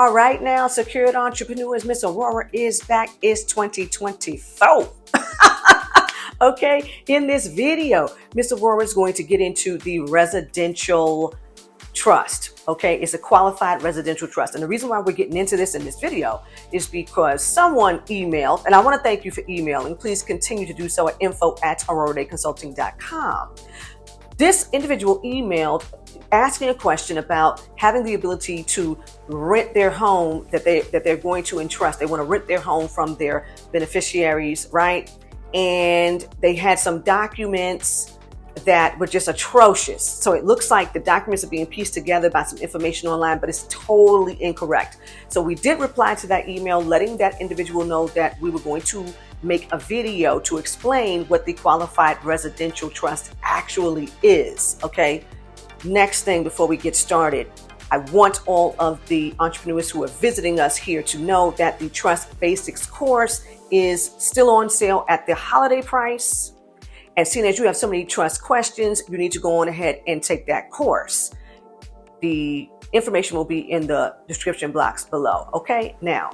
All right now, secured entrepreneurs, Miss Aurorah is back. It's 2024. Okay, in this video, Miss Aurorah is going to get into the residential trust. Okay, it's a qualified residential trust. And the reason why we're getting into this in this video is because someone emailed, and I want to thank you for emailing. Please continue to do so at info@aurorahconsulting.com. This individual emailed asking a question about having the ability to rent their home that they're going to entrust. They want to rent their home from their beneficiaries, right? And they had some documents that were just atrocious. So it looks like the documents are being pieced together by some information online, but it's totally incorrect. So we did reply to that email, letting that individual know that we were going to make a video to explain what the qualified residential trust actually is. Okay. Next thing before we get started, I want all of the entrepreneurs who are visiting us here to know that the Trust Basics course is still on sale at the holiday price. And seeing as you have so many trust questions, you need to go on ahead and take that course. The information will be in the description box below. Okay, now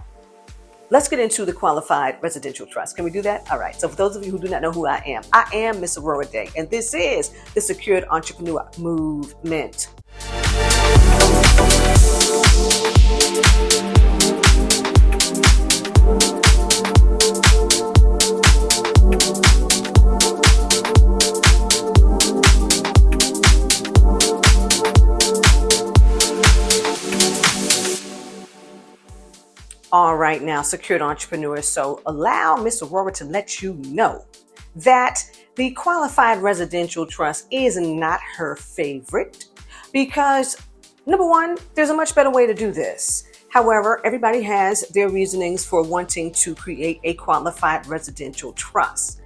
let's get into the qualified residential trust. Can we do that? All right. So for those of you who do not know who I am Miss Aurorah Dey, and this is the Secured Entrepreneur Movement. All right, now, secured entrepreneurs. So allow Miss Aurorah to let you know that the qualified residential trust is not her favorite because, number one, there's a much better way to do this. However, everybody has their reasonings for wanting to create a qualified residential trust.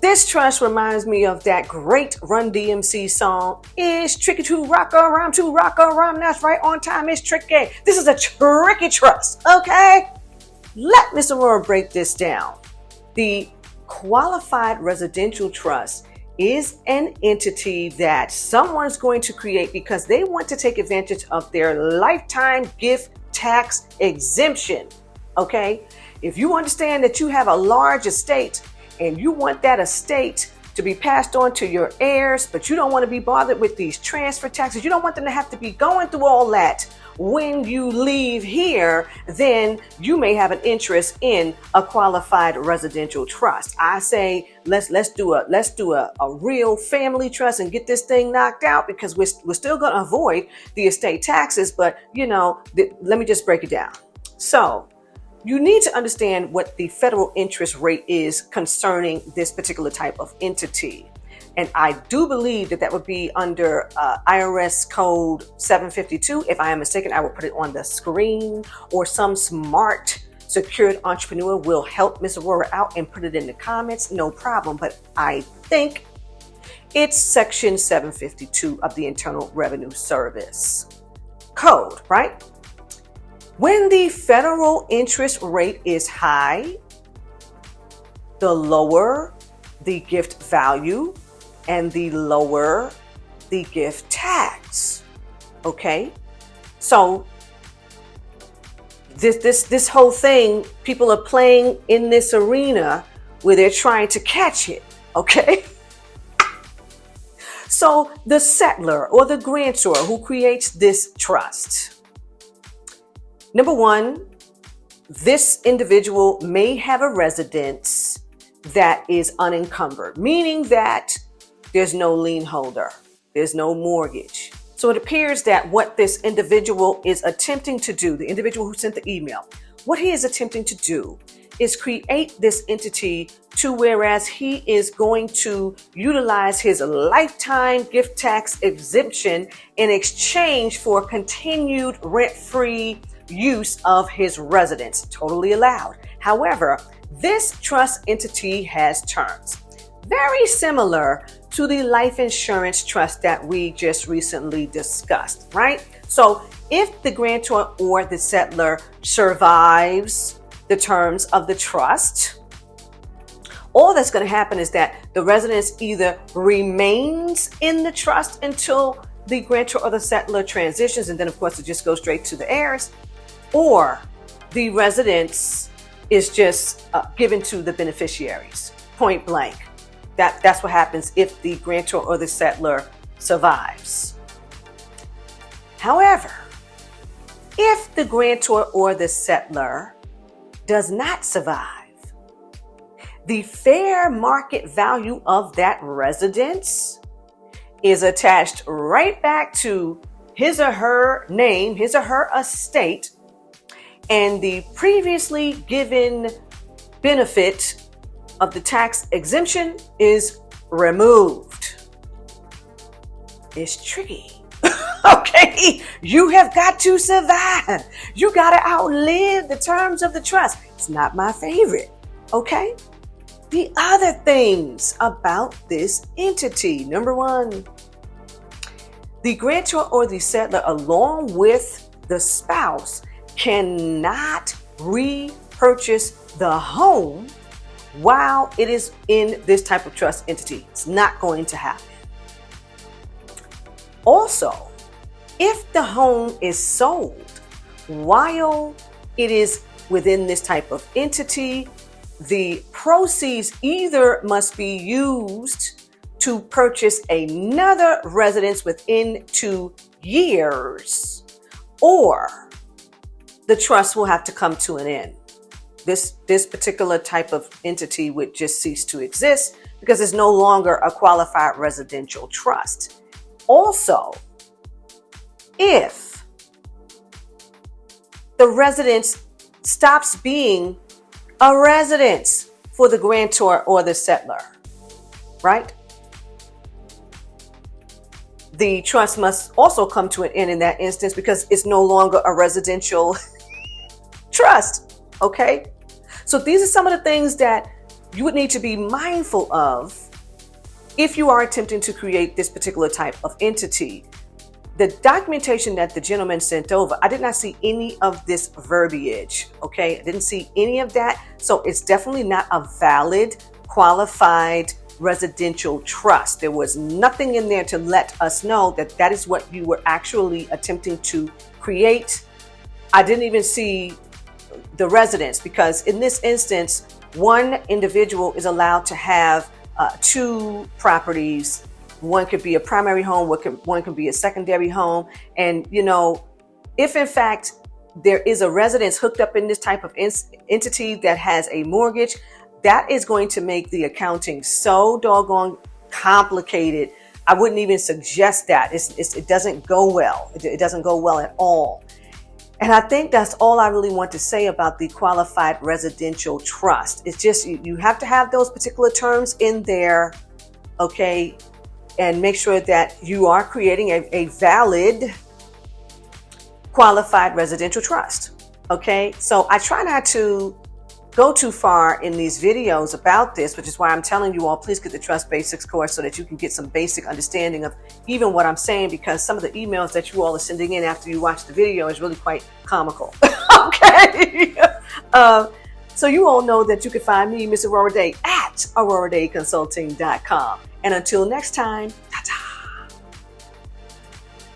This trust reminds me of that great Run DMC song, "It's tricky to rock a rhyme, that's right, on time, it's tricky." This is a tricky trust, okay? Let Miss Aurorah break this down. The qualified residential trust is an entity that someone's going to create because they want to take advantage of their lifetime gift tax exemption, okay? If you understand that you have a large estate, and you want that estate to be passed on to your heirs, but you don't want to be bothered with these transfer taxes. You don't want them to have to be going through all that when you leave here, then you may have an interest in a qualified residential trust. I say let's do a real family trust and get this thing knocked out because we're still going to avoid the estate taxes, but let me just break it down. So you need to understand what the federal interest rate is concerning this particular type of entity. And I do believe that would be under IRS code 752. If I am mistaken, I will put it on the screen, or some smart secured entrepreneur will help Miss Aurorah out and put it in the comments. No problem. But I think it's section 752 of the Internal Revenue Service code, right? When the federal interest rate is high, the lower the gift value and the lower the gift tax. Okay? So this whole thing, people are playing in this arena where they're trying to catch it. Okay? So the settlor or the grantor who creates this trust, number one, this individual may have a residence that is unencumbered, meaning that there's no lien holder, there's no mortgage. So it appears that what this individual is attempting to do, the individual who sent the email, what he is attempting to do is create this entity to whereas he is going to utilize his lifetime gift tax exemption in exchange for continued rent-free use of his residence, totally allowed. However, this trust entity has terms very similar to the life insurance trust that we just recently discussed, right? So if the grantor or the settlor survives the terms of the trust, all that's going to happen is that the residence either remains in the trust until the grantor or the settlor transitions, and then of course it just goes straight to the heirs, or the residence is just given to the beneficiaries, point blank. That's what happens if the grantor or the settlor survives. However, if the grantor or the settlor does not survive, the fair market value of that residence is attached right back to his or her name, his or her estate, and the previously given benefit of the tax exemption is removed. It's tricky. Okay, you have got to survive. You got to outlive the terms of the trust. It's not my favorite. Okay. The other things about this entity. Number one, the grantor or the settlor, along with the spouse, cannot repurchase the home while it is in this type of trust entity. It's not going to happen. Also, if the home is sold while it is within this type of entity, the proceeds either must be used to purchase another residence within 2 years, or the trust will have to come to an end. This particular type of entity would just cease to exist because it's no longer a qualified residential trust. Also, if the residence stops being a residence for the grantor or the settlor, right? The trust must also come to an end in that instance because it's no longer a residential trust, okay? So these are some of the things that you would need to be mindful of if you are attempting to create this particular type of entity. The documentation that the gentleman sent over, I did not see any of this verbiage, okay? I didn't see any of that. So it's definitely not a valid, qualified residential trust. There was nothing in there to let us know that that is what you were actually attempting to create. I didn't even see the residence because in this instance, one individual is allowed to have 2 properties. One could be a primary home, one could be a secondary home. And, you know, if in fact there is a residence hooked up in this type of entity that has a mortgage, that is going to make the accounting so doggone complicated. I wouldn't even suggest that. It doesn't go well. It doesn't go well at all. And I think that's all I really want to say about the qualified residential trust. It's just you have to have those particular terms in there, okay? And make sure that you are creating a valid qualified residential trust. Okay, so I try not to go too far in these videos about this, which is why I'm telling you all, please get the Trust Basics course so that you can get some basic understanding of even what I'm saying, because some of the emails that you all are sending in after you watch the video is really quite comical. Okay. So you all know that you can find me, Miss Aurorah Dey, at AurorahDayConsulting.com. And until next time,